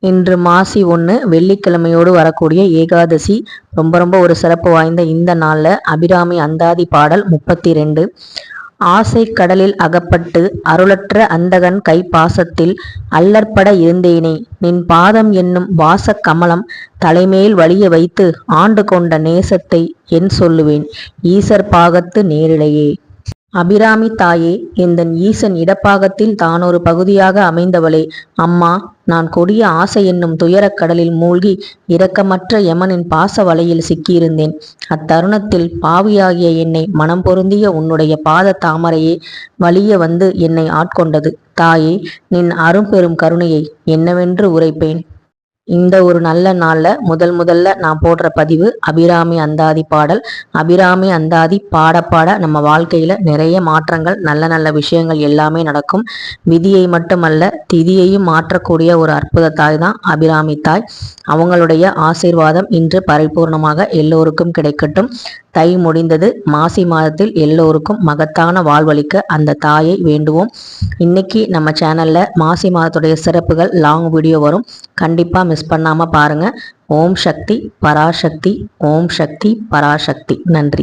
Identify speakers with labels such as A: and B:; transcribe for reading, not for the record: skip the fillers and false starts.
A: இன்று மாசி 1 வெள்ளிக்கிழமையோடு வரக்கூடிய ஏகாதசி. ரொம்ப ஒரு சிறப்பு வாய்ந்த இந்த நாளில் அபிராமி அந்தாதி பாடல் 32. ஆசை கடலில் அகப்பட்டு அருளற்ற அந்தகன் கை பாசத்தில் அல்லற்பட இருந்தேனே, நின் பாதம் என்னும் வாச கமலம் தலைமேல் வலிய வைத்து ஆண்டு கொண்ட நேசத்தை என் சொல்லுவேன் ஈசர் பாகத்து நேரிழையே. அபிராமி தாயே, எந்தன் ஈசன் இடப்பாகத்தில் தானொரு பகுதியாக அமைந்தவளே, அம்மா, நான் கொடிய ஆசை என்னும் துயரக் கடலில் மூழ்கி இரக்கமற்ற யமனின் பாச வலையில் சிக்கியிருந்தேன். அத்தருணத்தில் பாவியாகிய என்னை மனம் பொருந்திய உன்னுடைய பாத தாமரையே வலிய வந்து என்னை ஆட்கொண்டது. தாயே, நின் அரும்பெரும் கருணையை என்னவென்று உரைப்பேன். இந்த ஒரு நல்ல நாளில் முதல்ல நான் போடுற பதிவு அபிராமி அந்தாதி பாடல். அபிராமி அந்தாதி பாட நம்ம வாழ்க்கையில் நிறைய மாற்றங்கள், நல்ல விஷயங்கள் எல்லாமே நடக்கும். விதியை மட்டுமல்ல, திதியையும் மாற்றக்கூடிய ஒரு அற்புத தாய் தான் அபிராமி தாய். அவங்களுடைய ஆசீர்வாதம் இன்று பரிபூர்ணமாக எல்லோருக்கும் கிடைக்கட்டும். தை முடிந்தது. மாசி மாதத்தில் எல்லோருக்கும் மகத்தான வாழ்வளிக்க அந்த தாயை வேண்டுவோம். இன்னைக்கு நம்ம சேனல்ல மாசி மாதத்துடைய சிறப்புகள் லாங் வீடியோ வரும். கண்டிப்பா மிஸ் பண்ணாம பாருங்க. ஓம் சக்தி பராசக்தி. ஓம் சக்தி பராசக்தி. நன்றி.